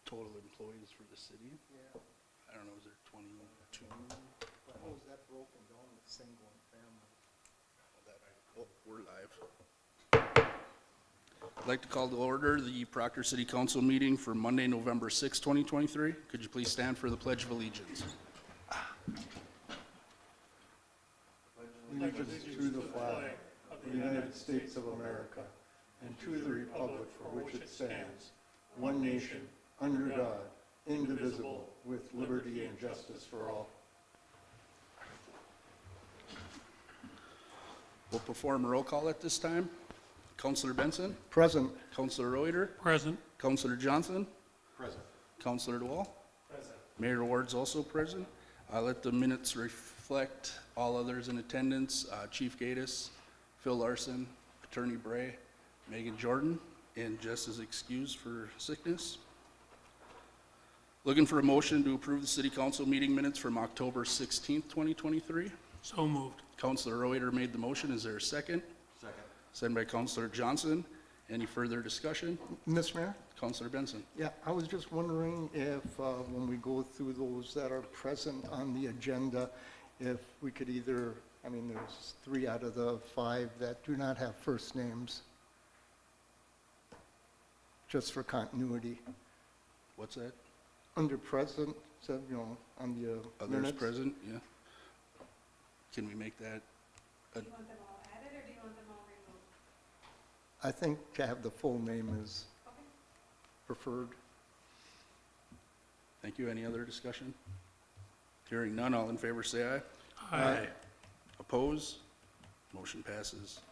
total employees for the city. Yeah. I don't know, is there 22? But how is that broken down with single and family? Oh, we're live. I'd like to call to order the Proctor City Council meeting for Monday, November 6, 2023. Could you please stand for the Pledge of Allegiance? Allegiance to the flag of the United States of America and to the republic for which it stands, one nation, under God, indivisible, with liberty and justice for all. We'll perform a roll call at this time. Councilor Benson? Present. Councilor Reuter? Present. Councilor Johnson? Present. Councilor DeWall? Present. Mayor Ward's also present. Let the minutes reflect all others in attendance. Chief Gaddis, Phil Larson, Attorney Bray, Megan Jordan, and Jess is excused for sickness. Looking for a motion to approve the City Council meeting minutes from October 16th, 2023. So moved. Councilor Reuter made the motion. Is there a second? Second. Second by Councilor Johnson. Any further discussion? Mr. Mayor? Councilor Benson. Yeah, I was just wondering if, when we go through those that are present on the agenda, if we could either, I mean, there's 3 out of the 5 that do not have first names, just for continuity. What's that? Under present, so, you know, on the Others minutes. present, yeah. Can we make that? Do you want them all added, or do you want them all removed? I think to have the full name is Okay. preferred. Thank you. Any other discussion? Hearing none, all in favor say aye. Aye. Oppose? Motion passes.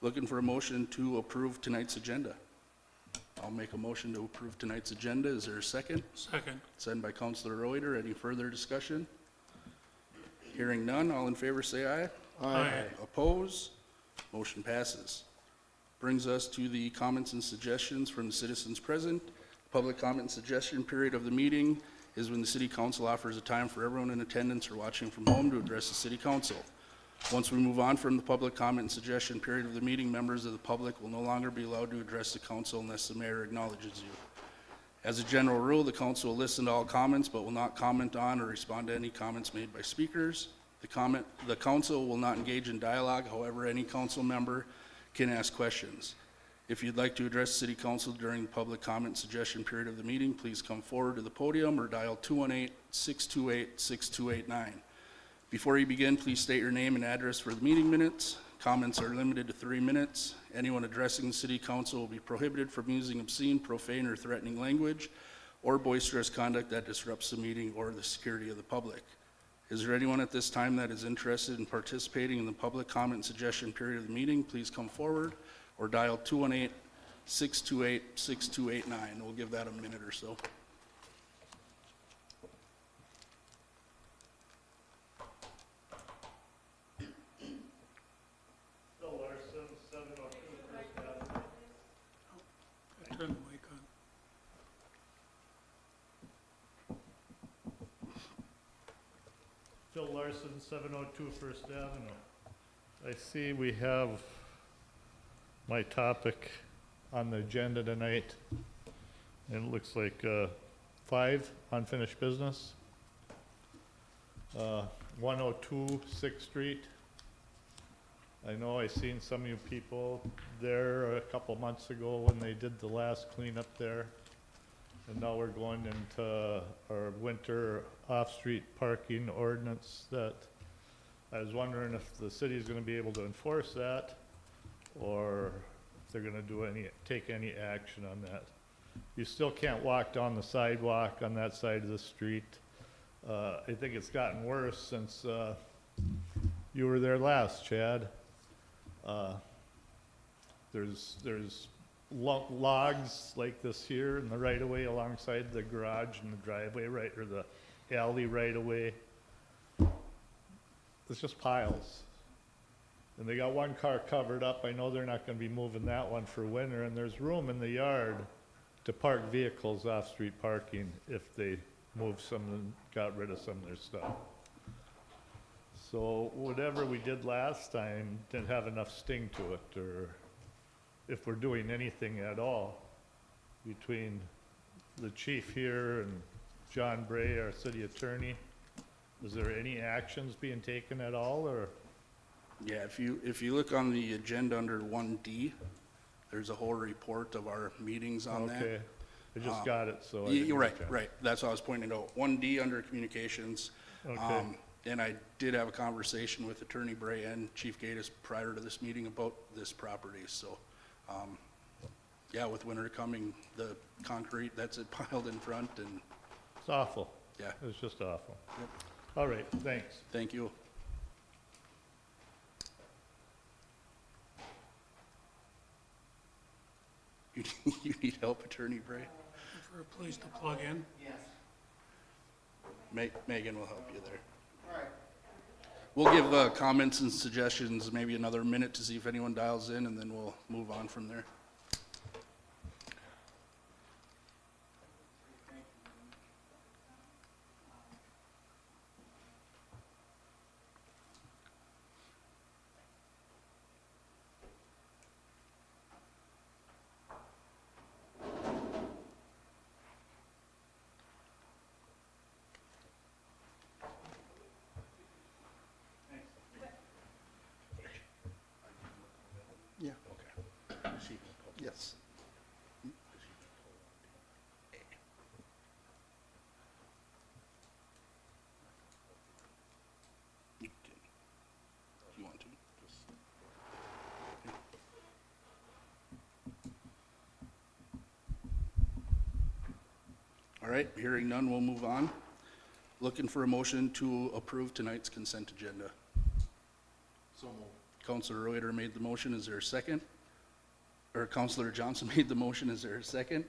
Looking for a motion to approve tonight's agenda. I'll make a motion to approve tonight's agenda. Is there a second? Second. Sent by Councilor Reuter. Any further discussion? Hearing none, all in favor say aye. Aye. Oppose? Motion passes. Brings us to the comments and suggestions from the citizens present. Public comment and suggestion period of the meeting is when the city council offers a time for everyone in attendance or watching from home to address the city council. Once we move on from the public comment and suggestion period of the meeting, members of the public will no longer be allowed to address the council unless the mayor acknowledges you. As a general rule, the council will listen to all comments but will not comment on or respond to any comments made by speakers. The council will not engage in dialogue. However, any council member can ask questions. If you'd like to address city council during the public comment and suggestion period of the meeting, please come forward to the podium or dial 218-628-6289. Before you begin, please state your name and address for the meeting minutes. Comments are limited to 3 minutes. Anyone addressing the city council will be prohibited from using obscene, profane, or threatening language or boisterous conduct that disrupts the meeting or the security of the public. Is there anyone at this time that is interested in participating in the public comment and suggestion period of the meeting? Please come forward or dial 218-628-6289. We'll give that a minute or so. Phil Larson, 702 First Avenue. Turn the mic on. Phil Larson, 702 First Avenue. I see we have my topic on the agenda tonight, and it looks like 5 unfinished business. 102 6th Street. I know I seen some of you people there a couple months ago when they did the last cleanup there. And now we're going into our winter off-street parking ordinance that I was wondering if the city's gonna be able to enforce that, or if they're gonna take any action on that. You still can't walk down the sidewalk on that side of the street. I think it's gotten worse since you were there last, Chad. There's logs like this here in the right of way alongside the garage and the driveway or the alley right away. It's just piles. And they got one car covered up. I know they're not gonna be moving that one for winter, and there's room in the yard to park vehicles off-street parking if they moved some and got rid of some of their stuff. So whatever we did last time didn't have enough sting to it, or if we're doing anything at all between the chief here and John Bray, our city attorney, is there any actions being taken at all, or? Yeah, if you look on the agenda under 1D, there's a whole report of our meetings on that. Okay, I just got it, so. I You're didn't right, get a chance. right. That's what I was pointing out. 1D under communications. Okay. And I did have a conversation with Attorney Bray and Chief Gatus prior to this meeting about this property, so, yeah, with winter coming, the concrete, that's it piled in front, and, It's awful. yeah, It's just awful. All right, thanks. thank you. You need help, Attorney Bray? For a place to plug in. Megan will help you there. We'll give comments and suggestions maybe another minute to see if anyone dials in, and then we'll move on from there. Yeah, Okay. yes. You can, if you want to, just. All right, hearing none, we'll move on. Looking for a motion to approve tonight's consent agenda. So moved. Counselor Reuter made the motion, is there a second? Or Counselor Johnson made the motion, is there a second?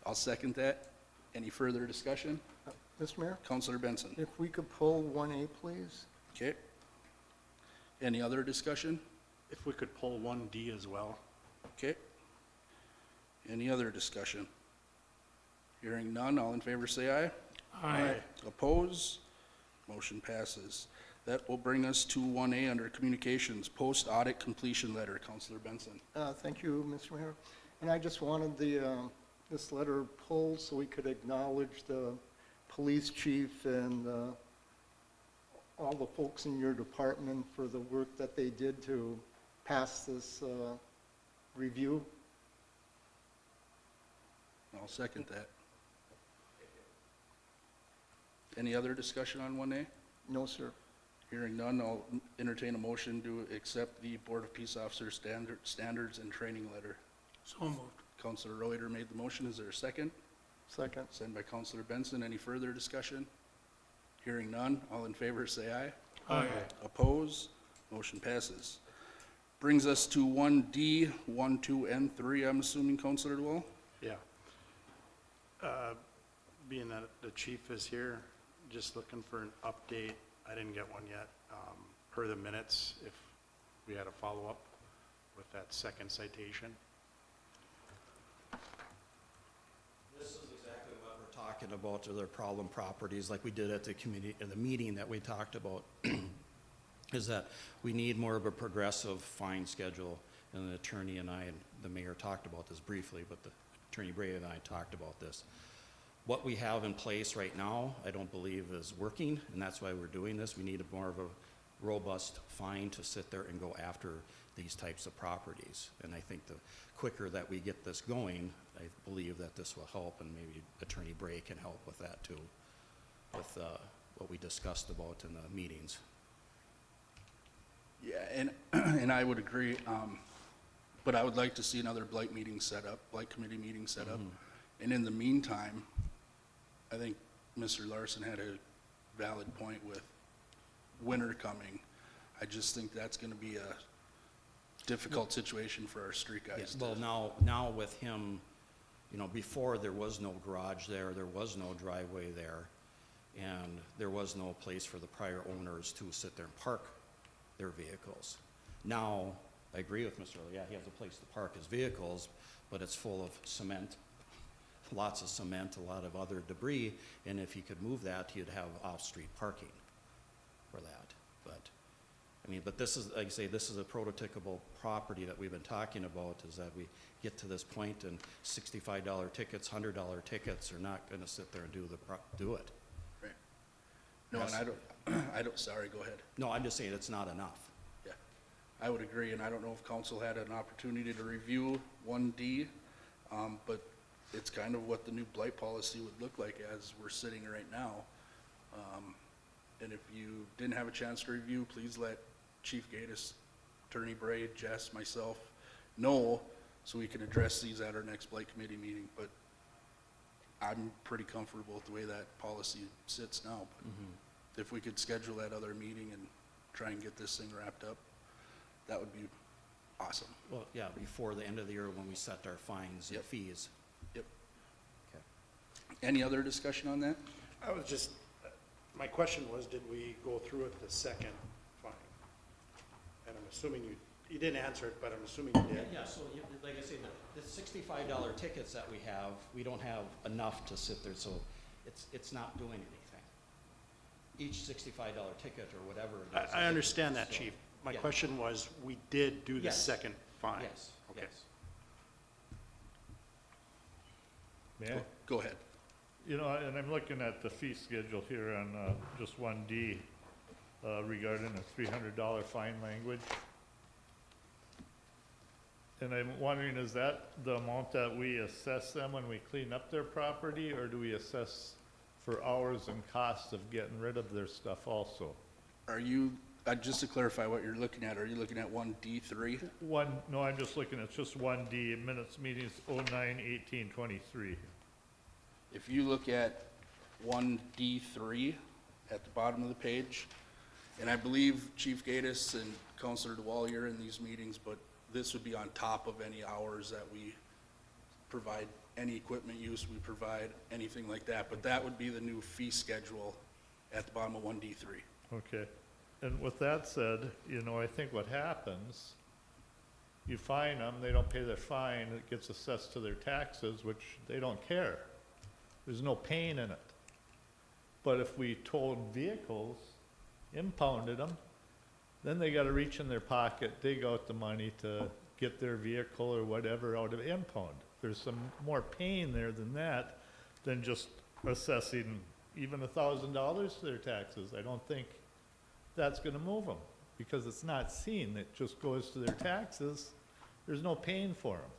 I'll second that. Any further discussion? Mr. Mayor, Counselor Benson, if we could pull 1A, please? okay? Any other discussion? If we could pull 1D as well. Okay. Any other discussion? Hearing none, all in favor say aye. Aye. Oppose? Motion passes. That will bring us to 1A under communications, post-audit completion letter. Counselor Benson. Thank you, Mr. Mayor. And I just wanted this letter pulled so we could acknowledge the police chief and all the folks in your department for the work that they did to pass this review. I'll second that. Any other discussion on 1A? No, sir. Hearing none, I'll entertain a motion to accept the Board of Peace Officers standards and training letter. So moved. Counselor Reuter made the motion. Is there a second? Second. Sent by Counselor Benson. Any further discussion? Hearing none, all in favor say aye. Aye. Oppose? Motion passes. Brings us to 1D, 1, 2, and 3, I'm assuming, Counselor Dwill? Yeah. Being that the chief is here, just looking for an update. I didn't get one yet. Per the minutes, if we had a follow-up with that second citation. This is exactly what we're talking about, are their problem properties, like we did at the committee, in the meeting that we talked about, is that we need more of a progressive fine schedule, and the attorney and I, and the mayor talked about this briefly, but the Attorney Bray and I talked about this. What we have in place right now, I don't believe is working, and that's why we're doing this. We need a more of a robust fine to sit there and go after these types of properties. And I think the quicker that we get this going, I believe that this will help, and maybe Attorney Bray can help with that too, with what we discussed about in the meetings. Yeah, and I would agree, but I would like to see another blight meeting set up, blight committee meeting set up. And in the meantime, I think Mr. Larson had a valid point with winter coming. I just think that's gonna be a difficult situation for our street guys. Well, now with him, you know, before there was no garage there was no driveway there, and there was no place for the prior owners to sit there and park their vehicles. Now, I agree with Mr. Early, yeah, he has a place to park his vehicles, but it's full of cement, lots of cement, a lot of other debris, and if he could move that, he'd have off-street parking for that. But I mean, but this is, like I say, this is a prototypical property that we've been talking about, is that we get to this point and $65 tickets, $100 tickets are not gonna sit there and do it. Right. No, and I don't, sorry, go ahead. No, I'm just saying it's not enough. Yeah, I would agree, and I don't know if council had an opportunity to review 1D, but it's kind of what the new blight policy would look like as we're sitting right now. And if you didn't have a chance to review, please let Chief Gatus, Attorney Braid, Jess, myself know, so we can address these at our next blight committee meeting. But I'm pretty comfortable with the way that policy sits now. But if we could schedule that other meeting and try and get this thing wrapped up, that would be awesome. Well, yeah, before the end of the year when we set our fines and Yep. fees. Yep. Okay. Any other discussion on that? I was just, my question was, did we go through with the second fine? And I'm assuming you didn't answer it, but I'm assuming you did. Yeah, so like I say, the $65 tickets that we have, we don't have enough to sit there, so it's not doing anything. Each $65 ticket or whatever it is. I understand that, So, Chief. My yeah. question was, we did do the Yes. second fine. Yes, Okay. yes. May I? Go ahead. You know, and I'm looking at the fee schedule here on, just 1D, regarding the $300 fine language. And I'm wondering, is that the amount that we assess them when we clean up their property, or do we assess for hours and costs of getting rid of their stuff also? Are you, just to clarify what you're looking at, are you looking at 1D3? No, I'm just looking at just 1D, minutes meetings 09/18/23. If you look at 1D3 at the bottom of the page, and I believe Chief Gatus and Councilor DeWall, you're in these meetings, but this would be on top of any hours that we provide, any equipment use we provide, anything like that. But that would be the new fee schedule at the bottom of 1D3. Okay, and with that said, you know, I think what happens, you fine them, they don't pay their fine, it gets assessed to their taxes, which they don't care. There's no pain in it. But if we towed vehicles, impounded them, then they gotta reach in their pocket, dig out the money to get their vehicle or whatever out of impound. There's some more pain there than that, than just assessing even $1,000 to their taxes. I don't think that's gonna move them, because it's not seen, it just goes to their taxes. There's no pain for them.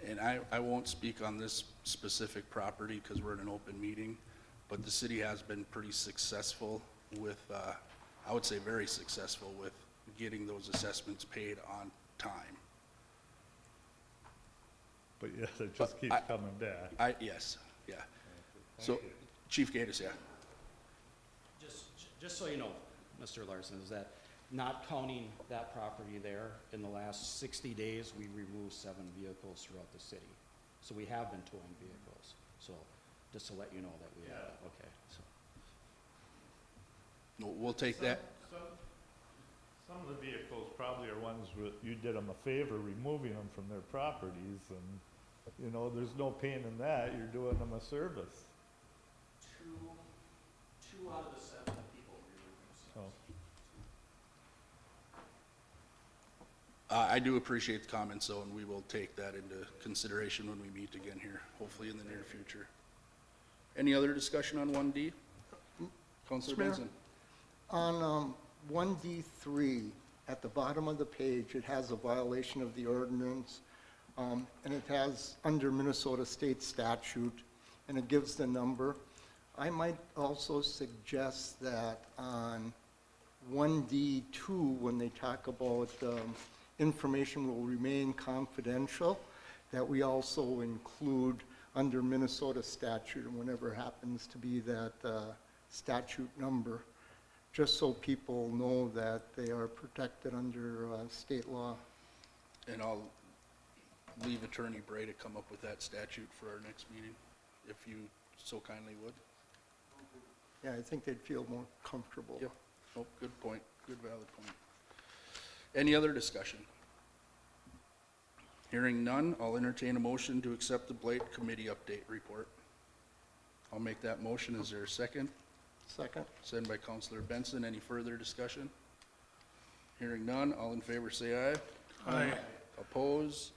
And I won't speak on this specific property because we're in an open meeting, but the city has been pretty successful with, I would say very successful with getting those assessments paid on time. But yeah, it just keeps coming back. Yes, yeah. So, Chief Gatus, yeah. Just so you know, Mr. Larson, is that not counting that property there, in the last 60 days, we removed 7 vehicles throughout the city. So we have been towing vehicles. So just to let you know that we have, okay, so. No, we'll take that. Some of the vehicles probably are ones where you did them a favor removing them from their properties, and, you know, there's no pain in that, you're doing them a service. Two out of the 7 people removed themselves. I do appreciate the comments though, and we will take that into consideration when we meet again here, hopefully in the near future. Any other discussion on 1D? Councilor Mr. Mayor? Benson? On 1D3, at the bottom of the page, it has a violation of the ordinance, and it has under Minnesota state statute, and it gives the number. I might also suggest that on 1D2, when they talk about information will remain confidential, that we also include under Minnesota statute, and whenever happens to be that statute number, just so people know that they are protected under state law. And I'll leave Attorney Bray to come up with that statute for our next meeting, if you so kindly would. Yeah, I think they'd feel more comfortable. Yep. Oh, good point, good valid point. Any other discussion? Hearing none, I'll entertain a motion to accept the Blight Committee update report. I'll make that motion. Is there a second? Second? Second by Councilor Benson. Any further discussion? Hearing none, all in favor say aye. Aye. Oppose?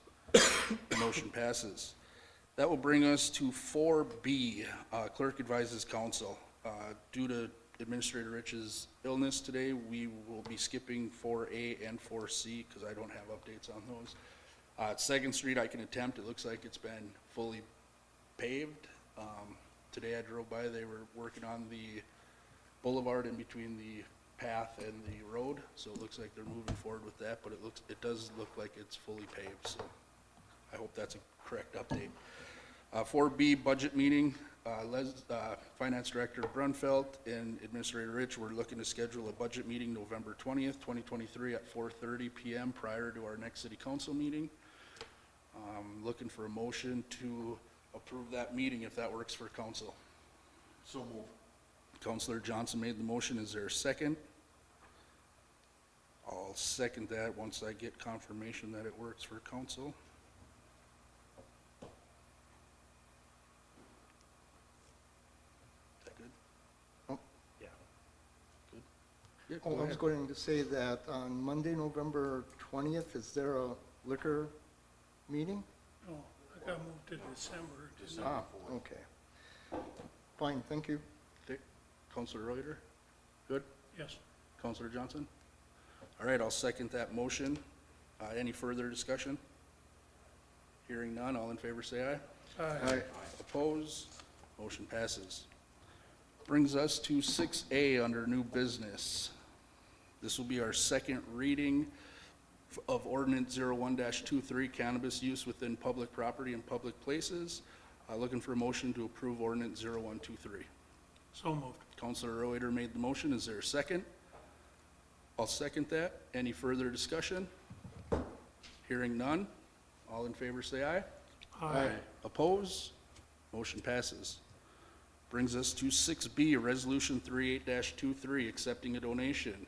Motion passes. That will bring us to 4B, Clerk advises council. Due to Administrator Rich's illness today, we will be skipping 4A and 4C because I don't have updates on those. Second Street I can attempt. It looks like it's been fully paved. Today I drove by, they were working on the boulevard in between the path and the road, so it looks like they're moving forward with that, but it does look like it's fully paved, so I hope that's a correct update. 4B, budget meeting, Finance Director Brunfeld and Administrator Rich, we're looking to schedule a budget meeting November 20th, 2023 at 4:30 PM prior to our next city council meeting. Looking for a motion to approve that meeting if that works for council. So move. Councilor Johnson made the motion. Is there a second? I'll second that once I get confirmation that it works for council. Is that good? Yeah. Good? Yeah, Oh, go I was ahead. going to say that on Monday, November 20th, is there a liquor meeting? No, I got moved to December. Ah, okay. Fine, thank you. Okay. Councilor Reuter? Good? Yes. Councilor Johnson? All right, I'll second that motion. Any further discussion? Hearing none, all in favor say aye. Aye. Opposed? Motion passes. Brings us to 6A under new business. This will be our second reading of ordinance 01-23 cannabis use within public property and public places. Looking for a motion to approve ordinance 0123. So moved. Councilor Reuter made the motion. Is there a second? I'll second that. Any further discussion? Hearing none. All in favor say aye. Aye. Oppose? Motion passes. Brings us to 6B, Resolution 38-23, accepting a donation.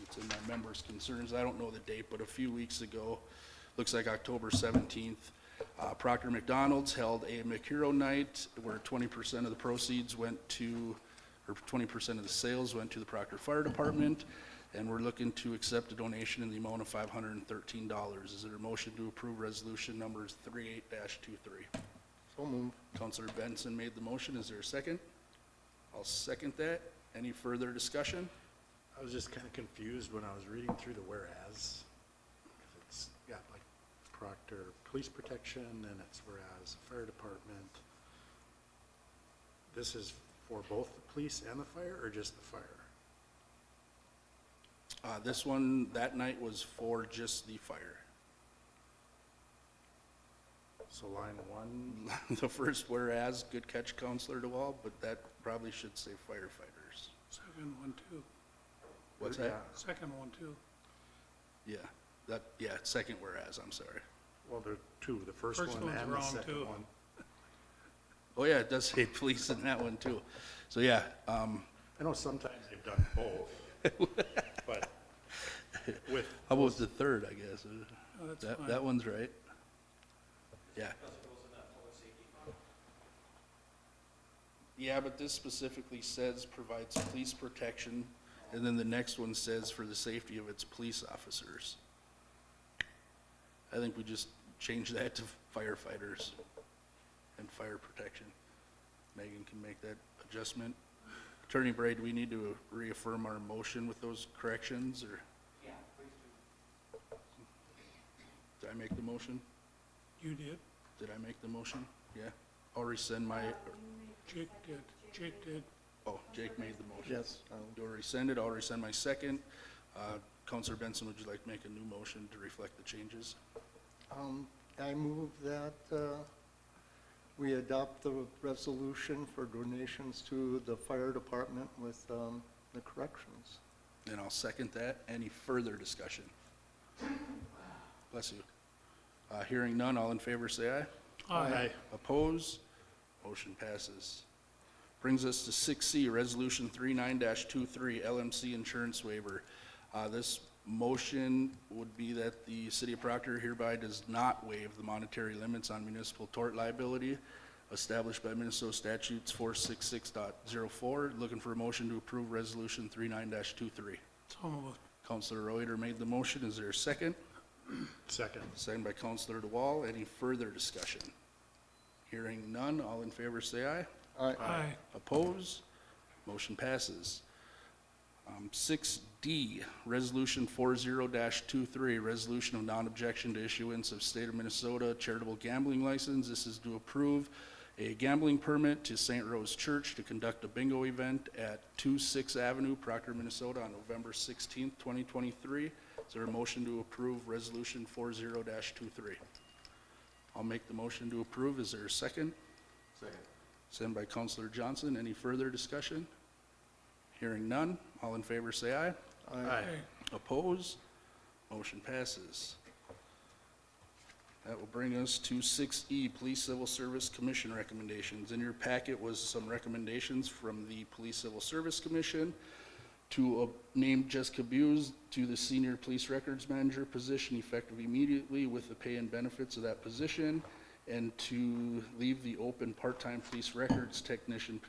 It's in my members' concerns. I don't know the date, but a few weeks ago, looks like October 17th, Proctor McDonald's held a McHero night where 20% of the proceeds went to, or 20% of the sales went to the Proctor Fire Department, and we're looking to accept a donation in the amount of $513. Is there a motion to approve resolution numbers 38-23? So move. Councilor Benson made the motion. Is there a second? I'll second that. Any further discussion? I was just kind of confused when I was reading through the whereas. 'Cause it's got like Proctor Police Protection and it's whereas Fire Department. This is for both the police and the fire or just the fire? This one, that night was for just the fire. So line one, The first whereas, good catch, Councilor DeWall, but that probably should say firefighters. Second one too. What's that? Second one too. Yeah, second whereas, I'm sorry. Well, there are two, the first First one one's and the wrong, second too. one. Oh, yeah, it does say police in that one too. So, yeah, I know sometimes they've done both, but with, how about the third, I guess? Oh, that's That fine. one's right. Yeah. Yeah, but this specifically says provides police protection, and then the next one says for the safety of its police officers. I think we just change that to firefighters and fire protection. Megan can make that adjustment. Attorney Bray, do we need to reaffirm our motion with those corrections, or? Yeah, please do. Did I make the motion? You did. Did I make the motion? Yeah. I'll rescind my, Jake did. Jake did. oh, Jake made the motion. Yes. Do I rescind it? I'll rescind my second. Counselor Benson, would you like to make a new motion to reflect the changes? I move that we adopt the resolution for donations to the fire department with the corrections. And I'll second that. Any further discussion? Bless you. Hearing none, all in favor say aye. Aye. Oppose? Motion passes. Brings us to 6C, Resolution 39-23, LMC Insurance Waiver. This motion would be that the City of Proctor hereby does not waive the monetary limits on municipal tort liability established by Minnesota Statutes 466.04. Looking for a motion to approve Resolution 39-23. So moved. Counselor Reuter made the motion. Is there a second? Second. Second by Counselor DeWall. Any further discussion? Hearing none, all in favor say aye. Aye. Oppose? Motion passes. 6D, Resolution 40-23, Resolution of Non-Objection to Issuance of State of Minnesota Charitable Gambling License. This is to approve a gambling permit to St. Rose Church to conduct a bingo event at 26th Avenue, Proctor, Minnesota on November 16th, 2023. Is there a motion to approve Resolution 40-23? I'll make the motion to approve. Is there a second? Second. Second by Counselor Johnson. Any further discussion? Hearing none, all in favor say aye. Aye. Oppose? Motion passes. That will bring us to 6E, Police Civil Service Commission recommendations. In your packet was some recommendations from the Police Civil Service Commission to name Jessica Buse to the Senior Police Records Manager position effective immediately with the pay and benefits of that position, and to leave the open part-time police records technician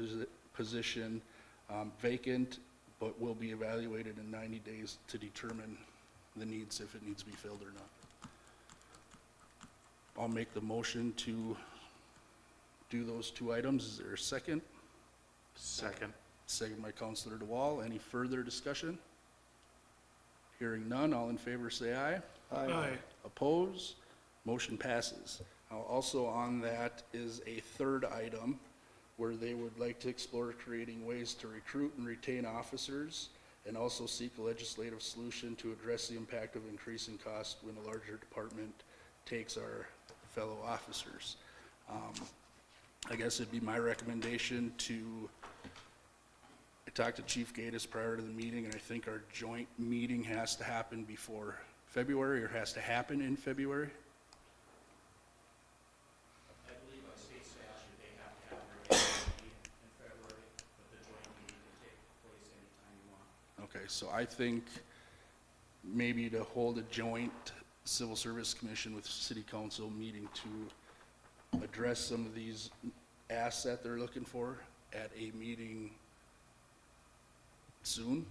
position vacant, but will be evaluated in 90 days to determine the needs, if it needs to be filled or not. I'll make the motion to do those two items. Is there a second? Second. Second by Counselor DeWall. Any further discussion? Hearing none, all in favor say aye. Aye. Oppose? Motion passes. Now, also on that is a third item where they would like to explore creating ways to recruit and retain officers, and also seek a legislative solution to address the impact of increasing costs when a larger department takes our fellow officers. I guess it'd be my recommendation to, I talked to Chief Gatus prior to the meeting, and I think our joint meeting has to happen before February, or has to happen in February. I believe by state statute, they have to have their annual meeting in February, but the joint meeting can take place anytime you want. Okay, so I think maybe to hold a joint Civil Service Commission with City Council meeting to address some of these asks that they're looking for at a meeting soon,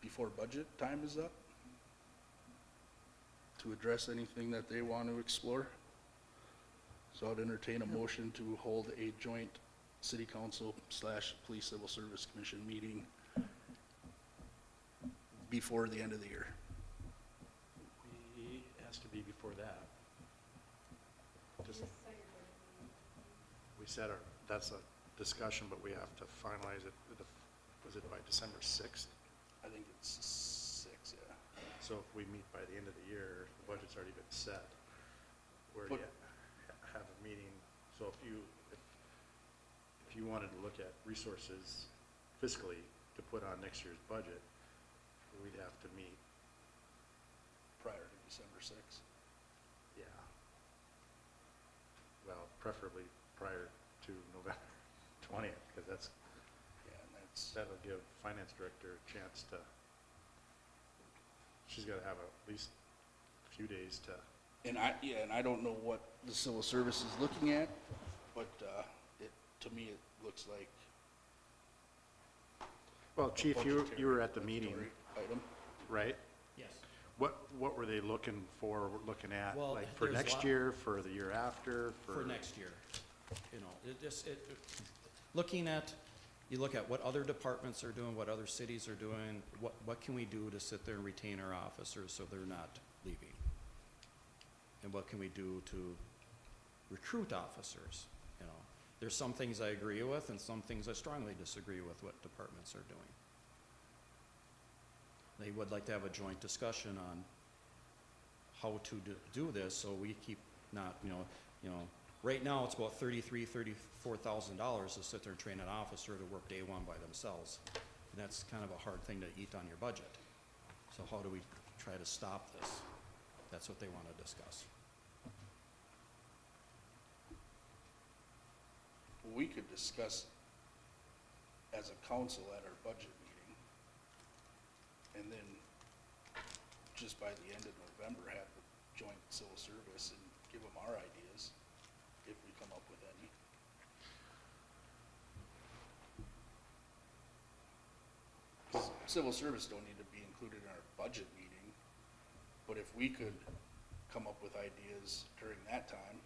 before budget time is up, to address anything that they want to explore. So I'd entertain a motion to hold a joint City Council / Police Civil Service Commission meeting before the end of the year. It has to be before that. Just, we said that's a discussion, but we have to finalize it, was it by December 6th? I think it's 6, yeah. So if we meet by the end of the year, the budget's already been set. Where do you have a meeting? So if you wanted to look at resources fiscally to put on next year's budget, we'd have to meet, Prior to December 6th. yeah. Well, preferably prior to November 20th, because Yeah, and that'll give finance director a chance to, she's gotta have at least a few days to, and I don't know what the civil service is looking at, but, to me, it looks like. well, a Chief, you were at the budgetary meeting, Item. right? Yes. What were they looking at, Well, like for there's next lot- year, for the year after, For next year, you know, looking at, you look at what other departments are doing, what other cities are doing, what can we do to sit there and retain our officers so they're not leaving? And what can we do to recruit officers, you know? There's some things I agree with and some things I strongly disagree with what departments are doing. They would like to have a joint discussion on how to do this, so we keep not, you know, right now, it's about $34,000 to sit there and train an officer to work day one by themselves. And that's kind of a hard thing to eat on your budget. So how do we try to stop this? That's what they want to discuss. We could discuss as a council at our budget meeting, and then just by the end of November, have the joint civil service and give them our ideas, if we come up with any. Civil service don't need to be included in our budget meeting. But if we could come up with ideas during that time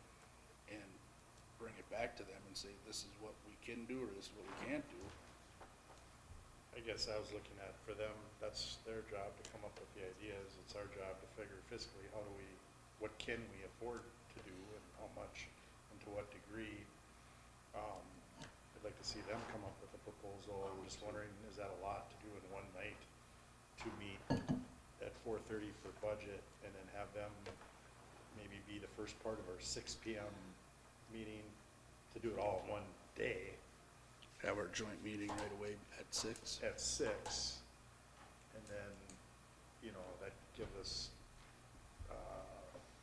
and bring it back to them and say, this is what we can do, or this is what we can't do. I guess I was looking at, for them, that's their job to come up with the ideas. It's our job to figure fiscally, what can we afford to do and how much and to what degree. I'd like to see them come up with a proposal. I'm just wondering, is that a lot to do in one night to meet at 4:30 for budget and then have them maybe be the first part of our 6 PM meeting to do it all in one day Have our joint meeting right away at 6. at 6. And then, you know, that gives us,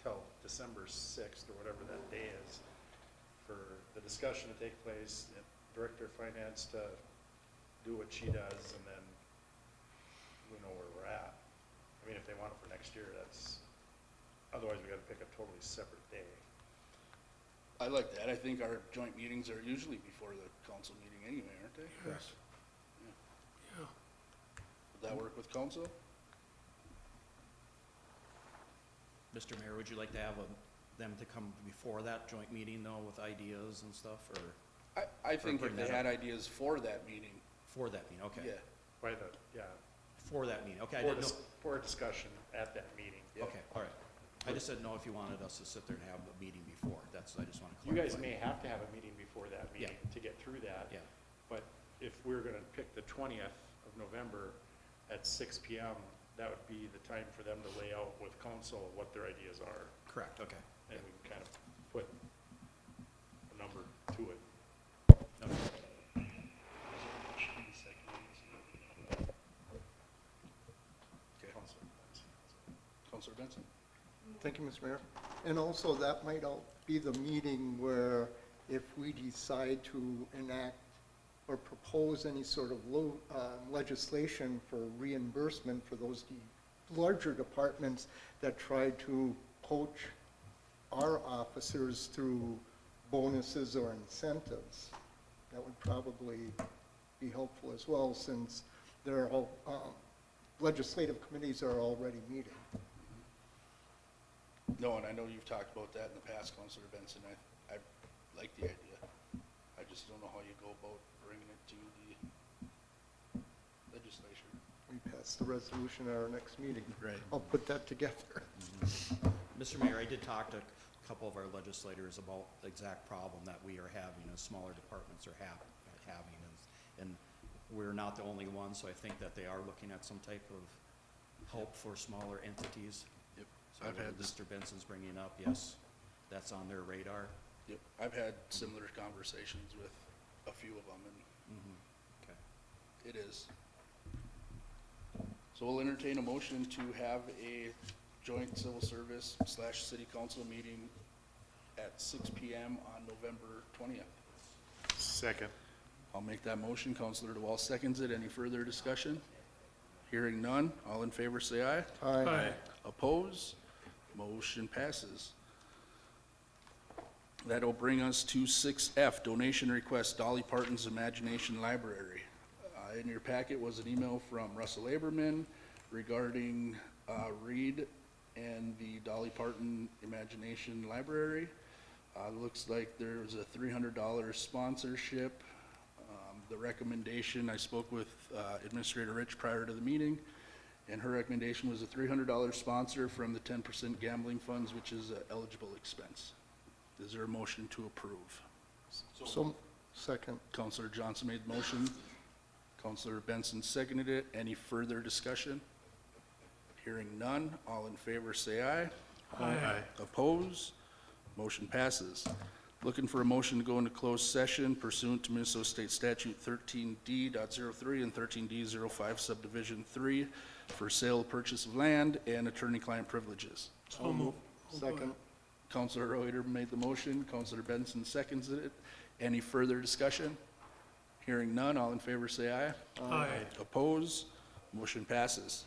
till December 6th or whatever that day is for the discussion to take place, and Director of Finance to do what she does, and then we know where we're at. I mean, if they want it for next year, that's, otherwise we gotta pick a totally separate day. I like that. I think our joint meetings are usually before the council meeting anyway, aren't they? Yes. Yeah. Would that work with council? Mr. Mayor, would you like to have them to come before that joint meeting though with ideas and stuff, or I think if bring they that had ideas for that meeting, for that meeting? Okay. yeah. By the, yeah, For that meeting, okay, I for didn't know. for a discussion at that meeting. Yeah. Okay, all right. I just didn't know if you wanted us to sit there and have a meeting before. I just want to You clarify. guys may have to have a meeting before that Yeah. meeting to get through that. Yeah, But if we're gonna pick the 20th of November at 6 PM, that would be the time for them to lay out with council what their ideas are, correct, okay. and we can kind of put a number to it. Okay. Okay. Councilor Benson? Thank you, Mr. Mayor. And also, that might be the meeting where if we decide to enact or propose any sort of legislation for reimbursement for those larger departments that try to poach our officers through bonuses or incentives, that would probably be helpful as well, since they're all, legislative committees are already meeting. No, and I know you've talked about that in the past, Councilor Benson. I like the idea. I just don't know how you go about bringing it to the legislature. We pass the resolution at our next meeting. Right. I'll put that together. Mr. Mayor, I did talk to a couple of our legislators about the exact problem that we are having, as smaller departments are having, and we're not the only ones, so I think that they are looking at some type of help for smaller entities. Yep. So I've what had this, Mr. Benson's bringing up, yes, that's on their radar. yep, I've had similar conversations with a few of them, and Okay. it is. So we'll entertain a motion to have a joint civil service / city council meeting at 6 PM on November 20th. Second. I'll make that motion. Councilor DeWall seconds it. Any further discussion? Hearing none. All in favor, say aye. Aye. Oppose? Motion passes. That'll bring us to 6F, donation request, Dolly Parton's Imagination Library. In your packet was an email from Russell Aberman regarding Reed and the Dolly Parton Imagination Library. Looks like there's a $300 sponsorship. The recommendation, I spoke with Administrator Rich prior to the meeting, and her recommendation was a $300 sponsor from the 10% gambling funds, which is an eligible expense. Is there a motion to approve? So, second. Councilor Johnson made the motion. Councilor Benson seconded it. Any further discussion? Hearing none. All in favor, say aye. Aye. Oppose? Motion passes. Looking for a motion to go into closed session pursuant to Minnesota State Statute 13D.03 and 13D.05 Subdivision 3 for sale, purchase of land, and attorney-client privileges. So move. Second. Councilor Reuter made the motion. Councilor Benson seconds it. Any further discussion? Hearing none. All in favor, say aye. Aye. Oppose? Motion passes.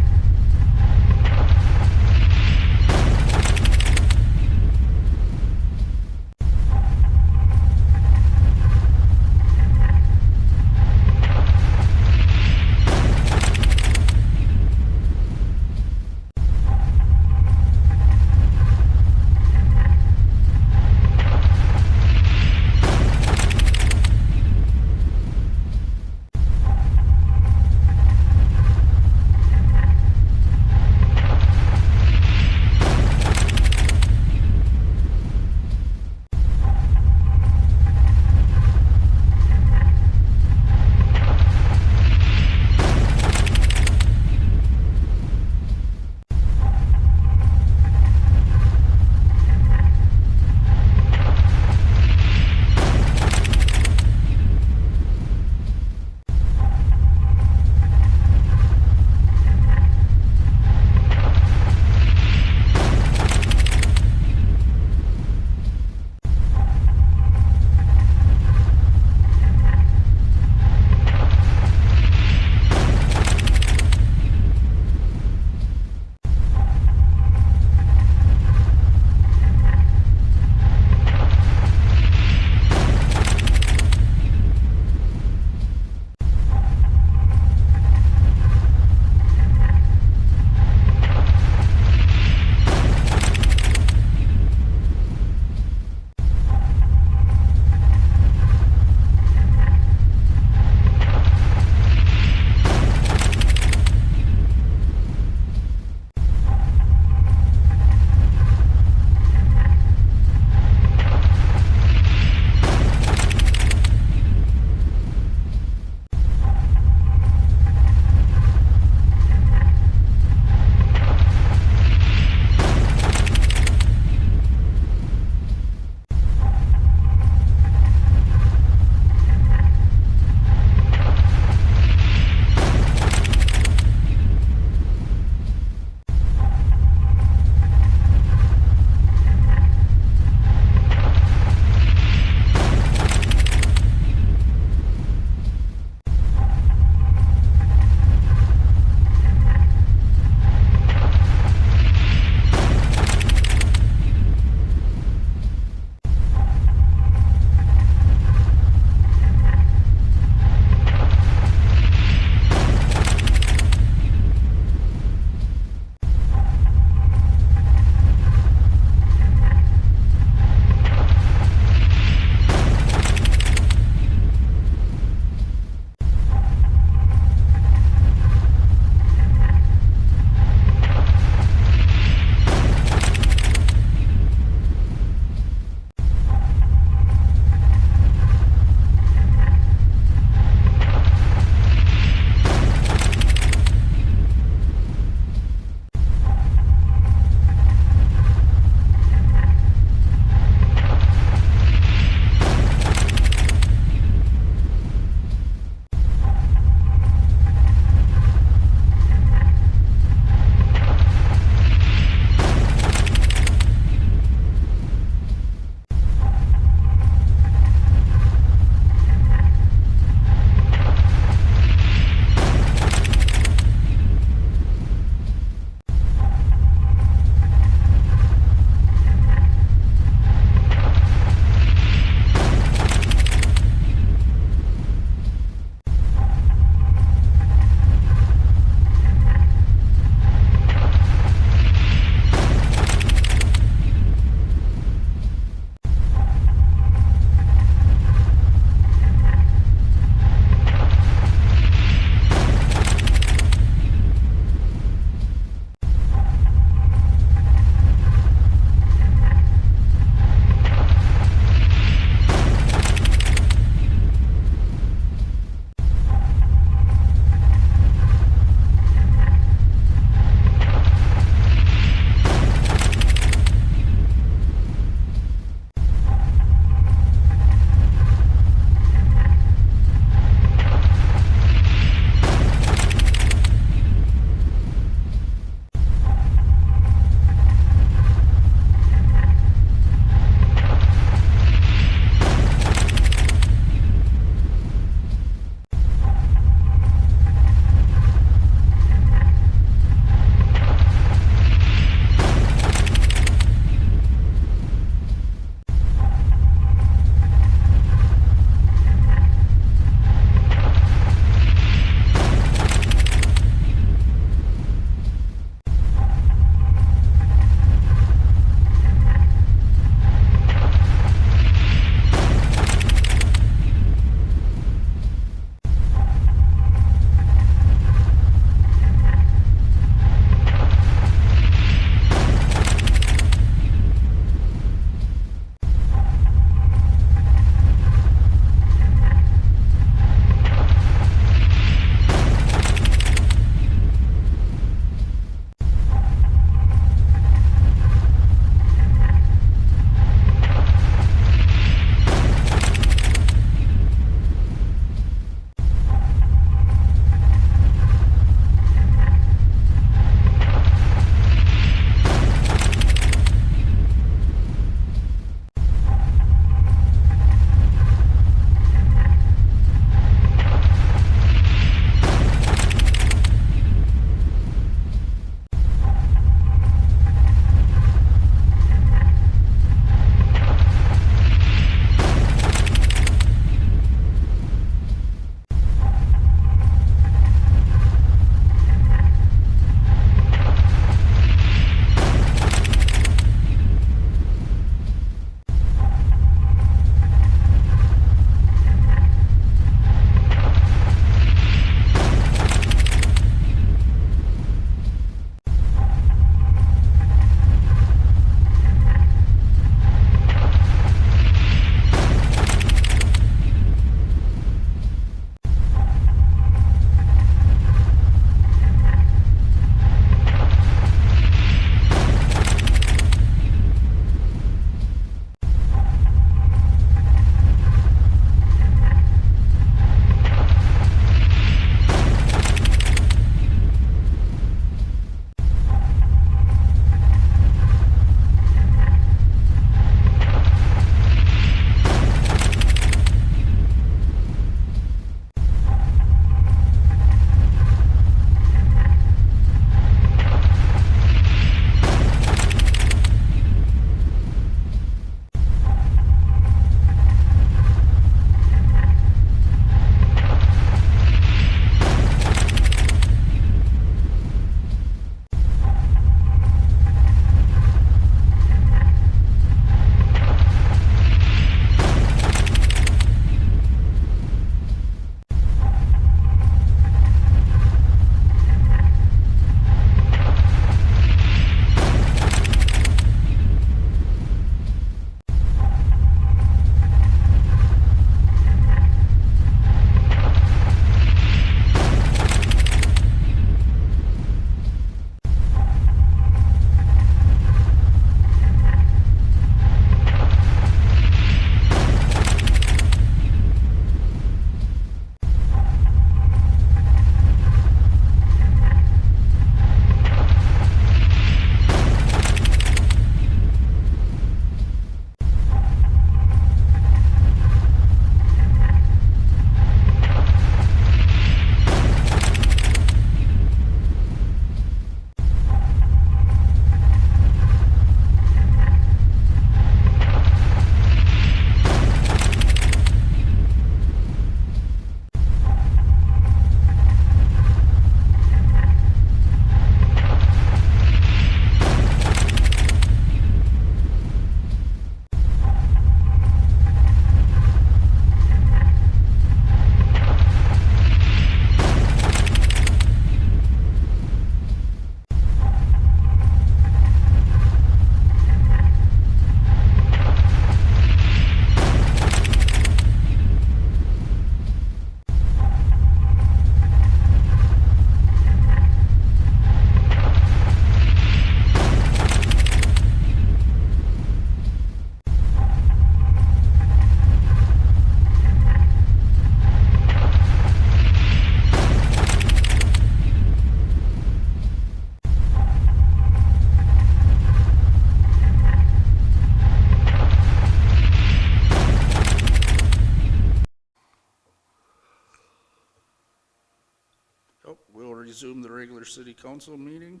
Oh, we'll resume the regular city council meeting.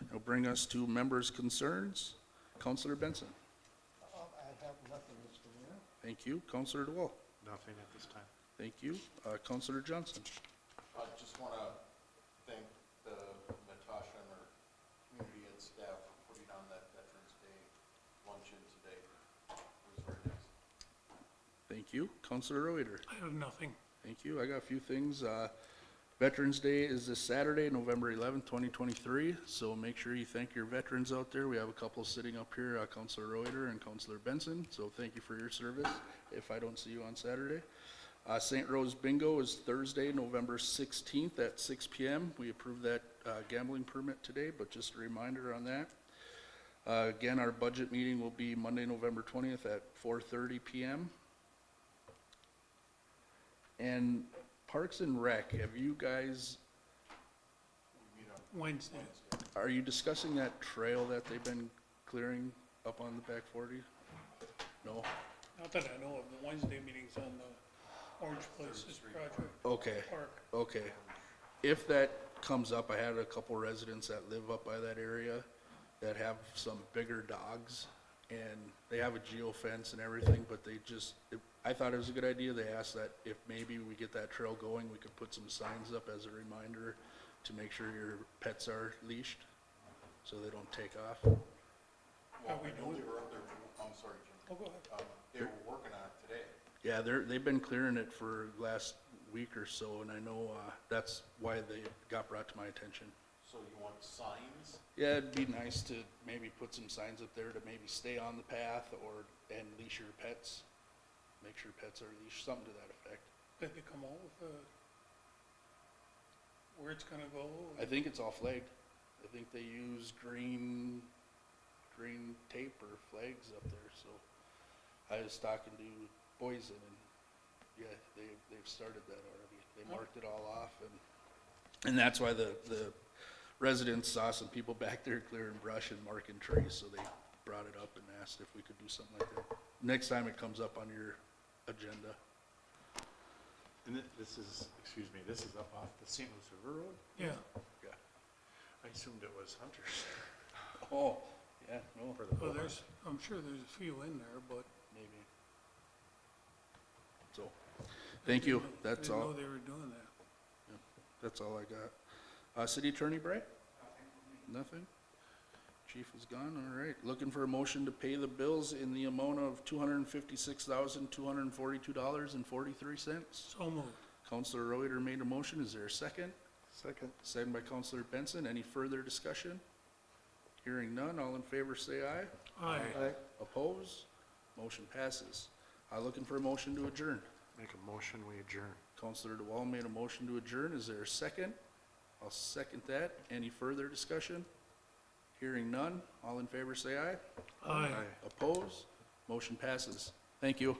It'll bring us to members' concerns. Counselor Benson. I have nothing, Mr. Mayor. Thank you. Counselor DeWall. Nothing at this time. Thank you. Counselor Johnson. I just want to thank the Natasha and her community and staff for putting on that Veterans Day luncheon today. It was very nice. Thank you. Counselor Reuter. I have nothing. Thank you. I got a few things. Veterans Day is this Saturday, November 11th, 2023. So make sure you thank your veterans out there. We have a couple sitting up here, Counselor Reuter and Counselor Benson. So thank you for your service if I don't see you on Saturday. St. Rose Bingo is Thursday, November 16th at 6 p.m. We approved that gambling permit today, but just a reminder on that. Again, our budget meeting will be Monday, November 20th at 4:30 p.m. And Parks and Rec, have you guys, Wednesday. are you discussing that trail that they've been clearing up on the back 40? No? Not that I know of. The Wednesday meeting's on the Orange Places project. Okay, Park. okay. If that comes up, I had a couple residents that live up by that area that have some bigger dogs, and they have a geo fence and everything, but they just, I thought it was a good idea. They asked that if maybe we get that trail going, we could put some signs up as a reminder to make sure your pets are leashed, so they don't take off. Well, Are we I know doing- they were up there, I'm sorry, Jim. Oh, go ahead. They were working on it today. Yeah, they've been clearing it for last week or so, and I know, that's why they got brought to my attention. So you want signs? Yeah, it'd be nice to maybe put some signs up there to maybe stay on the path and leash your pets. Make sure pets are leashed, something to that effect. Did they come out with where it's gonna go? I think it's all flagged. I think they use green tape or flags up there, so. I was talking to Boysen, and yeah, they've started that already. They marked it all off, and that's why the residents saw some people back there clearing brush and marking trees, so they brought it up and asked if we could do something like that. Next time it comes up on your agenda. And this is, excuse me, this is up off the St. Louis River Road? Yeah. Yeah. I assumed it was Hunter's Oh, yeah, no, for the Well, boat. I'm sure there's a few in there, but. maybe. So, thank you. That's I all. didn't know they were doing that. That's all I got. City Attorney Bright? Nothing? Chief is gone, all right. Looking for a motion to pay the bills in the amount of $256,242.43. So moved. Counselor Reuter made a motion. Is there a second? Second. Second by Counselor Benson. Any further discussion? Hearing none, all in favor say aye. Aye. Aye. Oppose? Motion passes. Looking for a motion to adjourn. Make a motion, we adjourn. Counselor DeWall made a motion to adjourn. Is there a second? I'll second that. Any further discussion? Hearing none, all in favor say aye. Aye. Oppose? Motion passes. Thank you.